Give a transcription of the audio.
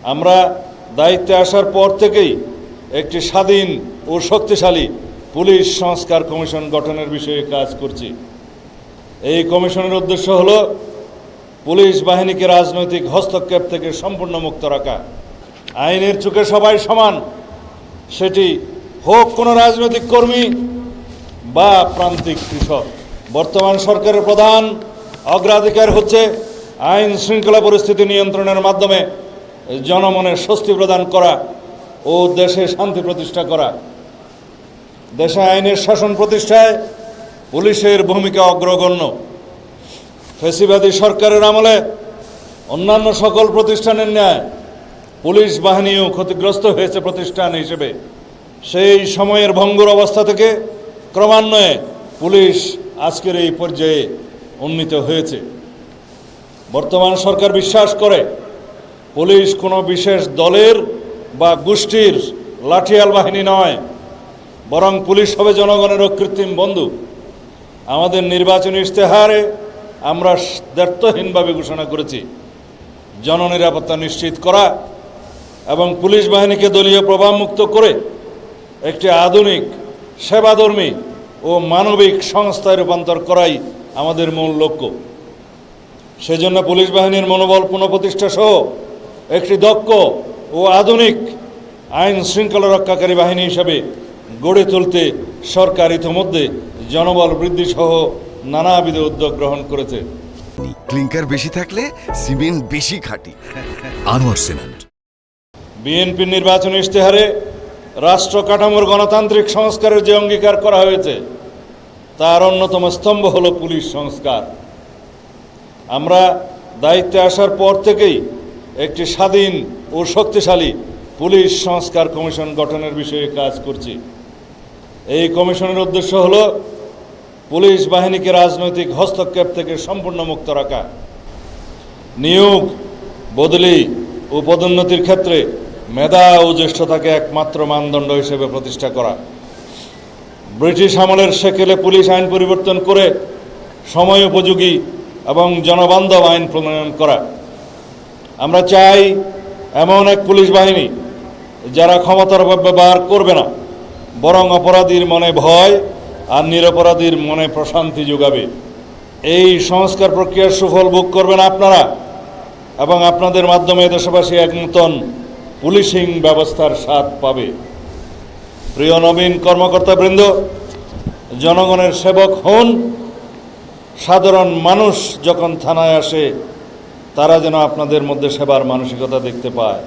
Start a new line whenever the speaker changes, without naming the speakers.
আমরা দায়িত্বে আসার পর থেকেই একটি স্বাধীন ও শক্তিশালী পুলিশ সংস্কার কমিশন গঠনের বিষয়ে কাজ করছি। এই কমিশনের উদ্দেশ্য হলো পুলিশ বাহিনীকে রাজনৈতিক হস্তক্ষেপ থেকে সম্পূর্ণ মুক্ত রাখা। আইনের চোখে সবাই সমান, সেটি হোক কোনো রাজনৈতিক কর্মী বা প্রান্তিক কৃষক। বর্তমান সরকারের প্রধান অগ্রাধিকার হচ্ছে আইন শৃঙ্খলা পরিস্থিতি নিয়ন্ত্রণের মাধ্যমে জনমনে স্বস্তি প্রদান করা ও দেশে শান্তি প্রতিষ্ঠা করা। দেশে আইনের শাসন প্রতিষ্ঠায় পুলিশের ভূমিকা অগ্রগণ্য। ফ্যাসিবাদী সরকারের আমলে অন্যান্য সকল প্রতিষ্ঠানের ন্যায় পুলিশ বাহিনীও ক্ষতিগ্রস্ত হয়েছে প্রতিষ্ঠান হিসেবে। সেই সময়ের ভঙ্গুর অবস্থা থেকে ক্রমান্বয়ে পুলিশ আজকের এই পর্যায়ে উন্নীত হয়েছে। বর্তমান সরকার বিশ্বাস করে পুলিশ কোনো বিশেষ দলের বা গোষ্ঠীর লাঠিয়াল বাহিনী নয়, বরং পুলিশ হবে জনগণের অকৃত্রিম বন্ধু। আমাদের নির্বাচনী ইশতেহারে আমরা দ্ব্যর্থহীনভাবে ঘোষণা করেছি জননিরাপত্তা নিশ্চিত করা এবং পুলিশ বাহিনীকে দলীয় প্রভাবমুক্ত করে একটি আধুনিক, সেবাধর্মী ও মানবিক সংস্থায় রূপান্তর করাই আমাদের মূল লক্ষ্য। সেজন্য পুলিশ বাহিনীর মনোবল পুনঃপ্রতিষ্ঠা সহ একটি দক্ষ ও আধুনিক আইন শৃঙ্খলা রক্ষাকারী বাহিনী হিসাবে গড়ে তুলতে সরকার ইতিমধ্যে জনবল বৃদ্ধি সহ নানাবিধ উদ্যোগ গ্রহণ করেছে।
ক্লিংকার বেশি থাকলে সিমেন্ট বেশি খাঁটি। আনোয়ার সিমেন্ট।
বিএনপির নির্বাচনী ইশতেহারে রাষ্ট্র কাঠামোর গণতান্ত্রিক সংস্কারের যে অঙ্গীকার করা হয়েছে তার অন্যতম স্তম্ভ হল পুলিশ সংস্কার। আমরা দায়িত্বে আসার পর থেকেই একটি স্বাধীন ও শক্তিশালী পুলিশ সংস্কার কমিশন গঠনের বিষয়ে কাজ করছি। এই কমিশনের উদ্দেশ্য হল পুলিশ বাহিনীকে রাজনৈতিক হস্তক্ষেপ থেকে সম্পূর্ণ মুক্ত রাখা। নিয়োগ, বদলি ও পদোন্নতির ক্ষেত্রে মেধা ও জ্যেষ্ঠতাকে একমাত্র মানদণ্ড হিসেবে প্রতিষ্ঠা করা। ব্রিটিশ আমলের সেকেলে পুলিশ আইন পরিবর্তন করে সময় উপযোগী এবং জনবান্ধব আইন প্রণয়ন করা। আমরা চাই এমন এক পুলিশ বাহিনী যারা ক্ষমতার অপব্যবহার করবে না, বরং অপরাধীর মনে ভয় আর নিরপরাধীর মনে প্রশান্তি যোগাবে। এই সংস্কার প্রক্রিয়ার সুফল ভোগ করবেন আপনারা এবং আপনাদের মাধ্যমে দেশবাসী এক নূতন পুলিশিং ব্যবস্থার স্বাদ পাবে। প্রিয় নবীন কর্মকর্তাবৃন্দ, জনগণের সেবক হন। সাধারণ মানুষ যখন থানায় আসে তারা যেন আপনাদের মধ্যে সেবার মানসিকতা দেখতে পায়।